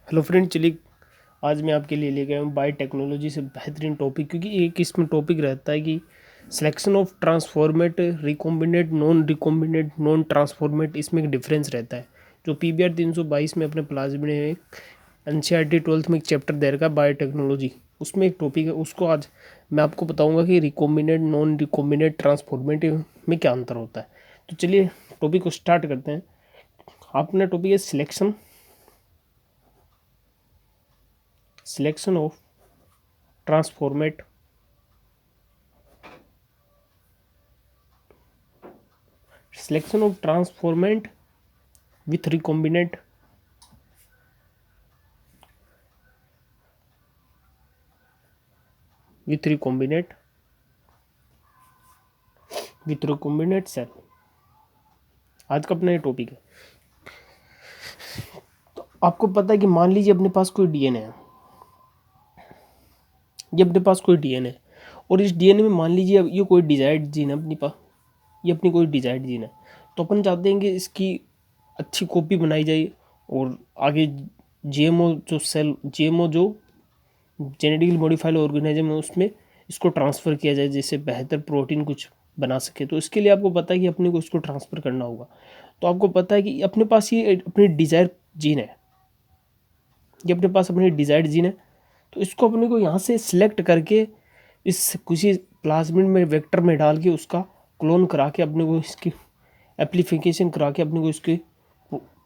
Hello friend, चलिए आज मैं आपके लिए ले गया हूँ बायोटेक्नोलॉजी से बेहतरीन टॉपिक, क्योंकि एक इसमें टॉपिक रहता है कि सिलेक्शन ऑफ ट्रांसफॉर्मेट, रिकॉम्बिनेट नॉन ट्रांसफॉर्मेट। इसमें एक डिफरेंस रहता है जो PBR 322 में अपने प्लाज्मा में एक NCERT 12th में एक चैप्टर दे रखा है बायोटेक्नोलॉजी, उसमें एक टॉपिक है। उसको आज मैं आपको बताऊंगा कि रिकॉम्बिनेट नॉन रिकॉम्बिनेट ट्रांसफॉर्मेट में क्या अंतर होता है। तो चलिए टॉपिक को स्टार्ट करते हैं। आपने टॉपिक है selection of transformant selection of transformant with recombinant with recombinant with recombinant cell। आज का अपना ये टॉपिक है। तो आपको पता है कि मान लीजिए अपने पास कोई DNA है, ये अपने पास कोई DNA है और इस DNA में मान लीजिए अब ये कोई डिजायर्ड जीन है अपने पास, ये अपनी कोई डिजायर्ड जीन है। तो अपन चाहते हैं कि इसकी अच्छी कॉपी बनाई जाए और आगे GMO जो जेनेटिकली मॉडिफाइड ऑर्गेनिज्म है उसमें इसको ट्रांसफ़र किया जाए, जिससे बेहतर प्रोटीन कुछ बना सके। तो इसके लिए आपको पता है कि अपने को इसको ट्रांसफ़र करना होगा। तो आपको पता है कि अपने पास ये अपनी डिज़ायर जीन है, ये अपने पास अपनी डिज़ायर्ड जीन है। तो इसको अपने को यहाँ से सिलेक्ट करके इस किसी प्लाज्मिड में वेक्टर में डाल के उसका क्लोन करा के अपने को इसकी एप्लीफिकेशन करा के अपने को इसकी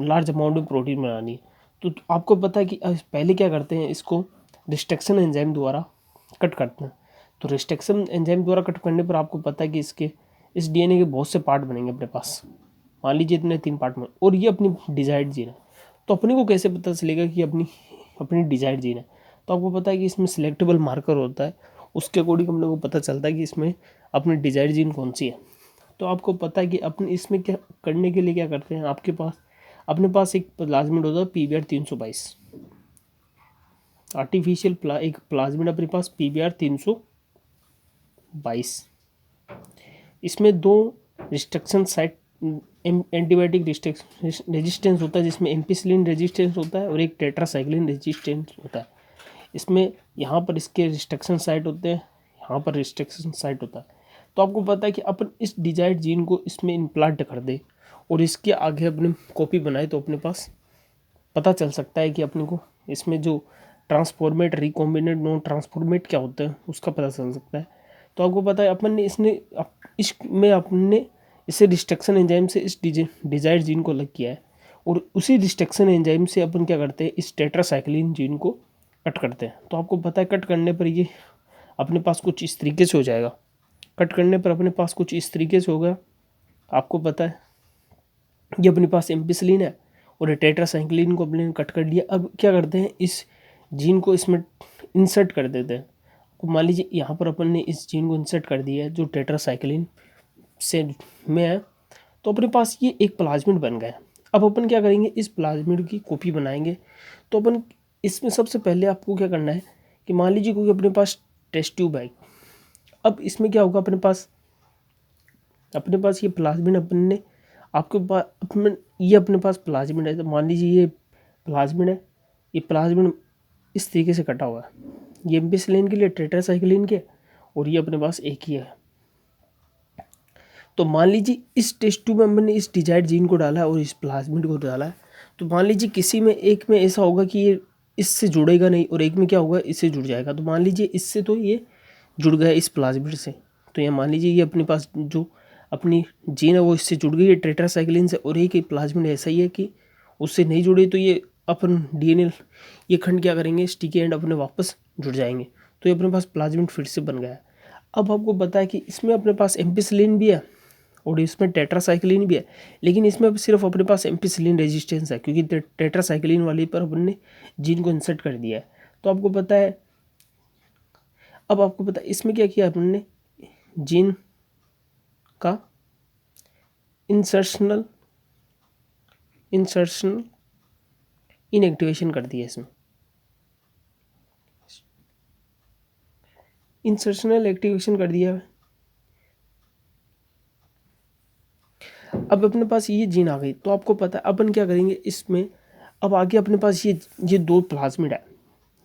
लार्ज अमाउंट में प्रोटीन बनानी है। तो आपको पता है कि पहले क्या करते हैं, इसको रिस्ट्रिक्शन एंजाइम द्वारा कट करते हैं। तो रिस्ट्रिक्शन एंजाइम द्वारा कट करने पर आपको पता है कि इस DNA के बहुत से पार्ट बनेंगे अपने पास। मान लीजिए इतने 3 पार्ट में, और ये अपनी डिजायर्ड जीन है। तो अपने को कैसे पता चलेगा कि अपनी डिजायर्ड जीन है? तो आपको पता है कि इसमें सिलेक्टेबल मार्कर होता है, उसके अकॉर्डिंग अपने को पता चलता है कि इसमें अपनी डिजायर्ड जीन कौन सी है। तो आपको पता है कि अपने इसमें क्या करने के लिए क्या करते हैं, अपने पास एक प्लाज्मिड होता है PBR 322 आर्टिफिशियल एक प्लाज्मिड अपने पास PBR 322। इसमें 2 रिस्ट्रिक्शन साइट एंटीबायोटिक रेजिस्टेंस होता है, जिसमें एम्पिसिलिन रेजिस्टेंस होता है और एक टेट्रासाइक्लिन रेजिस्टेंस होता है। इसमें यहाँ पर इसके रिस्ट्रिक्शन साइट होते हैं, यहाँ पर रिस्ट्रिक्शन साइट होता है। तो आपको पता है कि अपन इस डिजायर्ड जीन को इसमें इम्प्लांट कर दे और इसके आगे अपने कॉपी बनाए, तो अपने पास पता चल सकता है कि अपने को इसमें जो ट्रांसफॉर्मेट, रिकॉम्बिनेट, नॉन ट्रांसफॉर्मेट क्या होता है उसका पता चल सकता है। तो आपको पता है अपन ने इसमें अपने इसे रिस्ट्रिक्शन एंजाइम से इस डिजायर्ड जीन को अलग किया है, और उसी रिस्ट्रिक्शन एंजाइम से अपन क्या करते हैं, इस टेट्रासाइक्लिन जीन को कट करते हैं। तो आपको पता है कट करने पर ये अपने पास कुछ इस तरीके से हो जाएगा। कट करने पर अपने पास कुछ इस तरीके से होगा। आपको पता है ये अपने पास एम्पिसिलिन है और टेट्रासाइक्लिन को अपने कट कर लिया। अब क्या करते हैं, इस जीन को इसमें इंसर्ट कर देते हैं। तो मान लीजिए यहाँ पर अपन ने इस जीन को इंसर्ट कर दिया है जो टेट्रासाइक्लिन से में है। तो अपने पास ये एक प्लाज्मिड बन गया। अब अपन क्या करेंगे, इस प्लाज्मिड की कॉपी बनाएंगे। तो अपन इसमें सबसे पहले आपको क्या करना है कि मान लीजिए कोई अपने पास टेस्ट ट्यूब है। अब इसमें क्या होगा, अपने पास ये प्लाज्मिड अपन ने आपके पास ये अपने पास प्लाज्मिड है। तो मान लीजिए ये प्लाज्मिड है, ये प्लाज्मिड इस तरीके से कटा हुआ है। ये एम्पिसिलिन के लिए, टेट्रासाइक्लिन के, और ये अपने पास एक ही है। तो मान लीजिए इस टेस्ट ट्यूब में हमने इस डिजायर्ड जीन को डाला है और इस प्लाज्मिड को डाला है। तो मान लीजिए किसी में एक में ऐसा होगा कि ये इससे जुड़ेगा नहीं, और एक में क्या होगा, इससे जुड़ जाएगा। तो मान लीजिए इससे तो ये जुड़ गया इस प्लाज्मिड से। तो ये मान लीजिए ये अपने पास जो अपनी जीन है वो इससे जुड़ गई है टेट्रासाइक्लिन से, और एक ही प्लाज्मिड ऐसा ही है कि उससे नहीं जुड़े। तो ये अपन DNA ये खंड क्या करेंगे, स्टिकी एंड अपने वापस जुड़ जाएंगे। तो ये अपने पास प्लाज्मिड फिर से बन गया है। अब आपको पता है कि इसमें अपने पास एम्पिसिलिन भी है और इसमें टेट्रासाइक्लिन भी है, लेकिन इसमें सिर्फ अपने पास एम्पिसिलिन रेजिस्टेंस है, क्योंकि टेट्रासाइक्लिन वाली पर अपन ने जीन को इंसर्ट कर दिया है। तो आपको पता है, अब आपको पता है इसमें क्या किया अपन ने, जीन का इंसर्शनल इनएक्टिवेशन कर दिया। इसमें इंसर्शनल एक्टिवेशन कर दिया। अब अपने पास ये जीन आ गई। तो आपको पता है अपन क्या करेंगे, इसमें अब आगे अपने पास ये दो प्लाज्मिड है,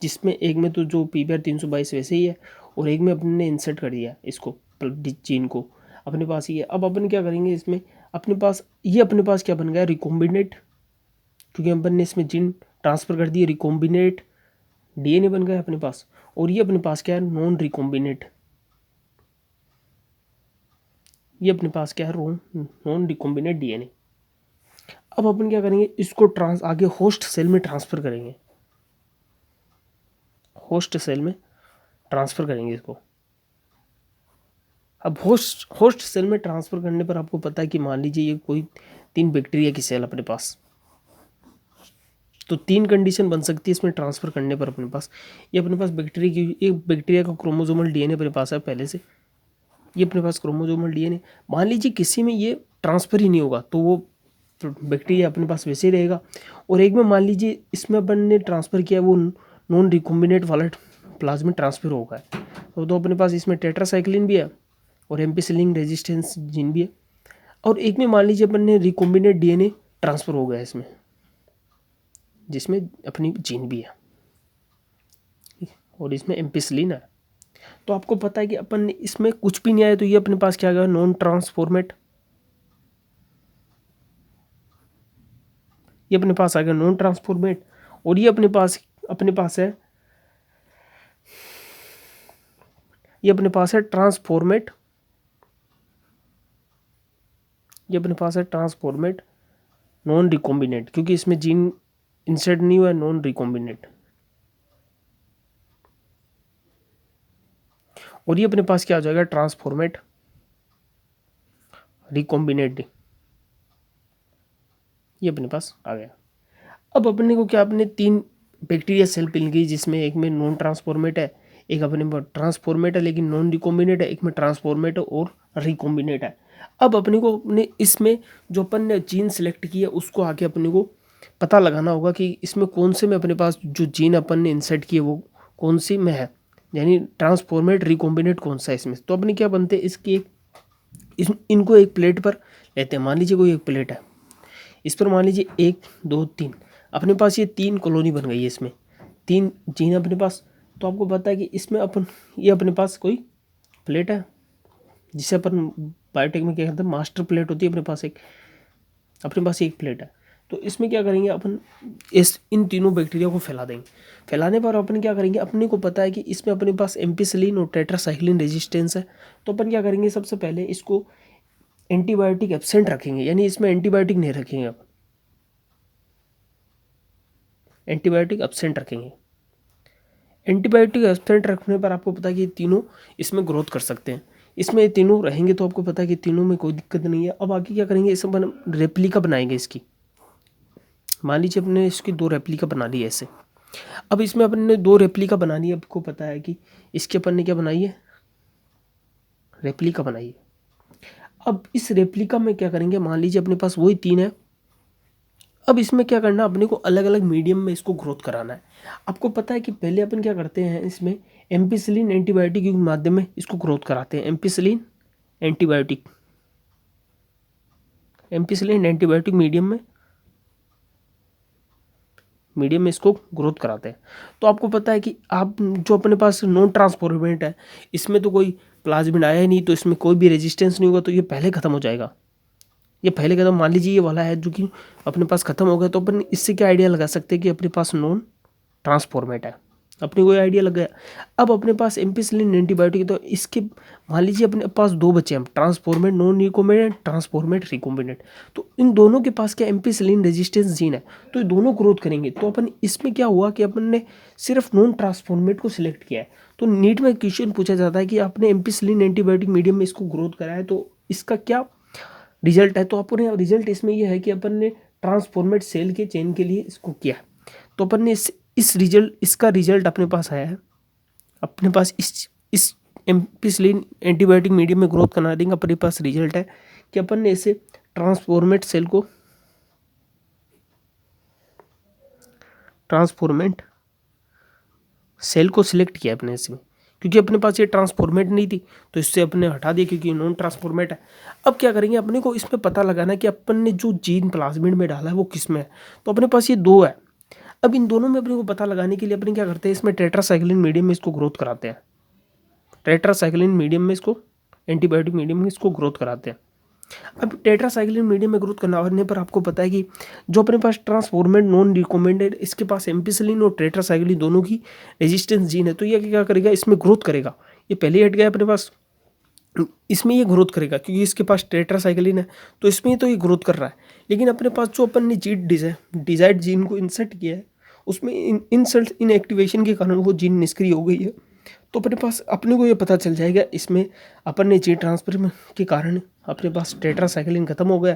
जिसमें एक में तो जो PBR 322 वैसे ही है और एक में अपने ने इंसर्ट कर दिया इसको जीन को, अपने पास ही है। अब अपन क्या करेंगे इसमें, अपने पास क्या बन गया, रिकॉम्बिनेट, क्योंकि अपन ने इसमें जीन ट्रांसफ़र कर दिए, रिकॉम्बिनेट DNA बन गया अपने पास। और ये अपने पास क्या है, नॉन रिकॉम्बिनेट, ये अपने पास क्या है, नॉन रिकॉम्बिनेट DNA। अब अपन क्या करेंगे, इसको आगे होस्ट सेल में ट्रांसफ़र करेंगे, होस्ट सेल में ट्रांसफ़र करेंगे इसको। अब होस्ट सेल में ट्रांसफ़र करने पर आपको पता है कि मान लीजिए ये कोई 3 बैक्टीरिया की सेल अपने पास, तो 3 कंडीशन बन सकती है इसमें ट्रांसफ़र करने पर अपने पास। ये अपने पास बैक्टीरिया का क्रोमोसोमल DNA अपने पास है पहले से, ये अपने पास क्रोमोसोमल DNA। मान लीजिए किसी में ये ट्रांसफ़र ही नहीं होगा तो वो बैक्टीरिया अपने पास वैसे ही रहेगा। और एक में मान लीजिए इसमें अपन ने ट्रांसफ़र किया, वो नॉन रिकॉम्बिनेट वाला प्लाज्मिड ट्रांसफ़र होगा, तो अपने पास इसमें टेट्रासाइक्लिन भी है और एम्पिसिलिन रेजिस्टेंस जीन भी है। और एक में मान लीजिए अपन ने रिकॉम्बिनेट DNA ट्रांसफ़र हो गया इसमें, जिसमें अपनी जीन भी है और इसमें एम्पिसिलिन है। तो आपको पता है कि अपन ने इसमें कुछ भी नहीं आया तो ये अपने पास क्या आ गया, नॉन ट्रांसफॉर्मेट, ये अपने पास आ गया नॉन ट्रांसफॉर्मेट। और ये अपने पास है, ये अपने पास है ट्रांसफॉर्मेट, ये अपने पास है ट्रांसफॉर्मेट नॉन रिकॉम्बिनेट, क्योंकि इसमें जीन इंसर्ट नहीं हुआ है, नॉन रिकॉम्बिनेट। और ये अपने पास क्या हो जाएगा, ट्रांसफॉर्मेट रिकॉम्बिनेट, ये अपने पास आ गया। अब अपने को क्या, अपने 3 बैक्टीरिया सेल मिल गई, जिसमें एक में नॉन ट्रांसफॉर्मेट है, एक अपने पास ट्रांसफॉर्मेट है लेकिन नॉन रिकॉम्बिनेट है, एक में ट्रांसफॉर्मेट है और रिकॉम्बिनेट है। अब अपने को अपने इसमें जो अपन ने जीन सेलेक्ट किया उसको आके अपने को पता लगाना होगा कि इसमें कौन से में अपने पास जो जीन अपन ने इंसर्ट किए वो कौन सी में है, यानी ट्रांसफॉर्मेट रिकॉम्बिनेट कौन सा है इसमें। तो अपने क्या बनते हैं, इसकी इनको एक प्लेट पर लेते हैं। मान लीजिए कोई एक प्लेट है, इस पर मान लीजिए 1 2 3 अपने पास ये 3 कॉलोनी बन गई है, इसमें 3 जीन अपने पास। तो आपको पता है कि इसमें ये अपने पास कोई प्लेट है, जिसे अपन बायोटेक में क्या कहते हैं, मास्टर प्लेट होती है अपने पास एक प्लेट है। तो इसमें क्या करेंगे अपन, इन तीनों बैक्टीरिया को फैला देंगे। फैलाने पर अपन क्या करेंगे, अपने को पता है कि इसमें अपने पास एम्पिसिलिन और टेट्रासाइक्लिन रेजिस्टेंस है। तो अपन क्या करेंगे, सबसे पहले इसको एंटीबायोटिक एब्सेंट रखेंगे, यानी इसमें एंटीबायोटिक नहीं रखेंगे, अपन एंटीबायोटिक एब्सेंट रखेंगे। एंटीबायोटिक एब्सेंट रखने पर आपको पता है कि ये तीनों इसमें ग्रोथ कर सकते हैं, इसमें ये तीनों रहेंगे, तो आपको पता है कि तीनों में कोई दिक्कत नहीं है। अब आगे क्या करेंगे, इस अपन रेप्लिका बनाएंगे इसकी। मान लीजिए अपने इसकी 2 रेप्लिका बना ली ऐसे। अब इसमें अपन ने 2 रेप्लिका बनानी है, आपको पता है कि इसके अपन ने क्या बनाई है, रेप्लिका बनाई है। अब इस रेप्लिका में क्या करेंगे, मान लीजिए अपने पास वही 3 है। अब इसमें क्या करना, अपने को अलग अलग मीडियम में इसको ग्रोथ कराना है। आपको पता है कि पहले अपन क्या करते हैं, इसमें एम्पिसिलिन एंटीबायोटिक के माध्यम में इसको ग्रोथ कराते हैं। एम्पिसिलिन एंटीबायोटिक मीडियम में इसको ग्रोथ कराते हैं। तो आपको पता है कि आप जो अपने पास नॉन ट्रांसफॉर्मेंट है, इसमें तो कोई प्लाज्मिड आया ही नहीं, तो इसमें कोई भी रेजिस्टेंस नहीं होगा, तो ये पहले ख़त्म हो जाएगा। ये पहले कदम मान लीजिए ये वाला है जो कि अपने पास ख़त्म हो गया, तो अपन इससे क्या आइडिया लगा सकते हैं कि अपने पास नॉन ट्रांसफॉर्मेट है, अपने को आइडिया लग गया। अब अपने पास एम्पिसिलिन एंटीबायोटिक, तो इसके मान लीजिए अपने पास 2 बचे हैं, ट्रांसफॉर्मेट नॉन रिकॉम्बिनेंट, ट्रांसफॉर्मेट रिकॉम्बिनेंट। तो इन दोनों के पास क्या एम्पिसिलिन रेजिस्टेंस जीन है, तो ये दोनों ग्रोथ करेंगे। तो अपन इसमें क्या हुआ कि अपन ने सिर्फ नॉन ट्रांसफॉर्मेट को सिलेक्ट किया है। तो नीट में क्वेश्चन पूछा जाता है कि आपने एम्पिसिलिन एंटीबायोटिक मीडियम में इसको ग्रोथ कराया, तो इसका क्या रिजल्ट है। तो अपने रिजल्ट इसमें यह है कि अपन ने ट्रांसफॉर्मेट सेल के चेन के लिए इसको किया। तो अपन ने इसका रिजल्ट अपने पास आया है, अपने पास इस एम्पिसिलिन एंटीबायोटिक मीडियम में ग्रोथ करा देंगे। अपने पास रिजल्ट है कि अपन ने इसे ट्रांसफॉर्मेट सेल को सिलेक्ट किया अपने इसमें, क्योंकि अपने पास ये ट्रांसफॉर्मेट नहीं थी तो इससे अपने हटा दिया क्योंकि नॉन ट्रांसफॉर्मेट है। अब क्या करेंगे, अपने को इसमें पता लगाना है कि अपन ने जो जीन प्लाज्मिड में डाला है वो किस में है। तो अपने पास ये दो है। अब इन दोनों में अपने को पता लगाने के लिए अपने क्या करते हैं, इसमें टेट्रासाइक्लिन मीडियम में इसको ग्रोथ कराते हैं। टेट्रासाइक्लिन मीडियम में इसको, एंटीबायोटिक मीडियम में इसको ग्रोथ कराते हैं। अब टेट्रासाइक्लिन मीडियम में ग्रोथ करने पर आपको पता है कि जो अपने पास ट्रांसफॉर्मेट नॉन रिकमेंडेड, इसके पास एम्पिसिलिन और टेट्रासाइक्लिन दोनों की रेजिस्टेंस जीन है। तो ये क्या करेगा, इसमें ग्रोथ करेगा। ये पहले हट गया अपने पास, इसमें ये ग्रोथ करेगा क्योंकि इसके पास टेट्रासाइक्लिन है तो इसमें तो ये ग्रोथ कर रहा है। लेकिन अपने पास जो अपन ने जीन डिजायर्ड जीन को इंसर्ट किया है उसमें इंसर्ट इन एक्टिवेशन के कारण वो जीन निष्क्रिय हो गई है। तो अपने पास अपने को ये पता चल जाएगा इसमें अपन ने जीन ट्रांसफर के कारण अपने पास टेट्रासाइक्लिन खत्म हो गया।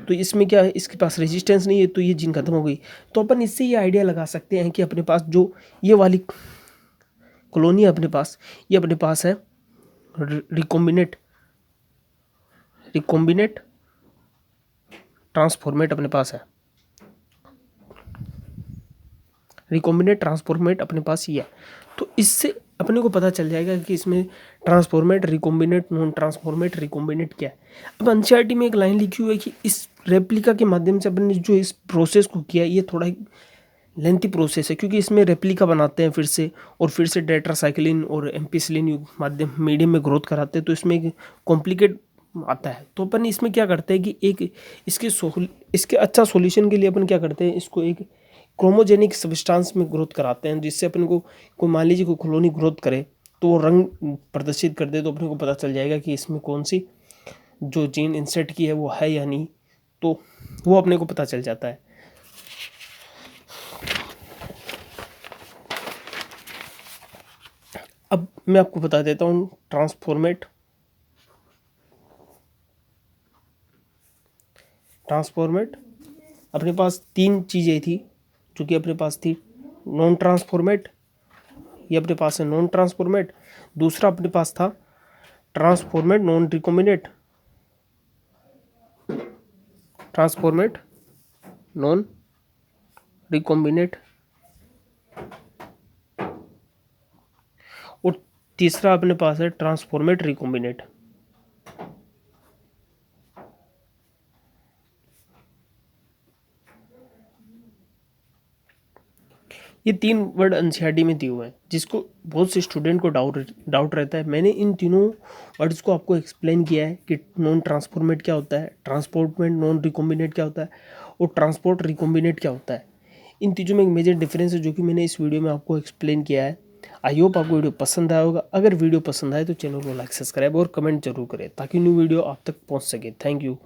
तो इसमें क्या है, इसके पास रेजिस्टेंस नहीं है तो ये जीन खत्म हो गई। तो अपन इससे ये आइडिया लगा सकते हैं कि अपने पास जो ये वाली कॉलोनी है अपने पास, ये अपने पास है रिकॉम्बिनेट ट्रांसफॉर्मेट अपने पास है। रिकॉम्बिनेट ट्रांसफॉर्मेट अपने पास ये है। तो इससे अपने को पता चल जाएगा कि इसमें ट्रांसफॉर्मेट, रिकॉम्बिनेट, नॉन ट्रांसफॉर्मेट, रिकॉम्बिनेट क्या है। अब एनसीईआरटी में एक लाइन लिखी हुई है कि इस रेप्लिका के माध्यम से अपन ने जो इस प्रोसेस को किया ये थोड़ा लेंथी प्रोसेस है क्योंकि इसमें रेप्लिका बनाते हैं फिर से, और फिर से टेट्रासाइक्लिन और एम्पिसिलिन माध्यम मीडियम में ग्रोथ कराते हैं। तो इसमें एक कॉम्प्लिकेट आता है। तो अपन इसमें क्या करते हैं कि एक इसके अच्छा सॉल्यूशन के लिए अपन क्या करते हैं, इसको एक क्रोमोजेनिक सब्सटेंस में ग्रोथ कराते हैं जिससे अपन को मान लीजिए कोई कॉलोनी ग्रोथ करे तो वो रंग प्रदर्शित कर दे। तो अपने को पता चल जाएगा कि इसमें कौन सी जो जीन इंसर्ट की है वो है या नहीं, तो वो अपने को पता चल जाता है। अब मैं आपको बता देता हूँ ट्रांसफॉर्मेट अपने पास तीन चीज़ें थी जो कि अपने पास थी। नॉन ट्रांसफॉर्मेट, ये अपने पास है नॉन ट्रांसफॉर्मेट। दूसरा अपने पास था ट्रांसफॉर्मेट नॉन रिकॉम्बिनेट, ट्रांसफॉर्मेट नॉन रिकॉम्बिनेट, और तीसरा अपने पास है ट्रांसफॉर्मेट रिकॉम्बिनेट। ये तीन वर्ड एनसीईआरटी में दिए हुए हैं जिसको बहुत से स्टूडेंट को डाउट रहता है। मैंने इन तीनों वर्ड्स को आपको एक्सप्लेन किया है कि नॉन ट्रांसफॉर्मेट क्या होता है, ट्रांसफॉर्मेट नॉन रिकॉम्बिनेट क्या होता है, और ट्रांसपोर्ट रिकॉम्बिनेट क्या होता है। इन तीनों में एक मेजर डिफरेंस है जो कि मैंने इस वीडियो में आपको एक्सप्लेन किया है। आई होप आपको वीडियो पसंद आया होगा। अगर वीडियो पसंद आए तो चैनल को लाइक, सब्सक्राइब और कमेंट जरूर करें ताकि न्यू वीडियो आप तक पहुँच सके। Thank you.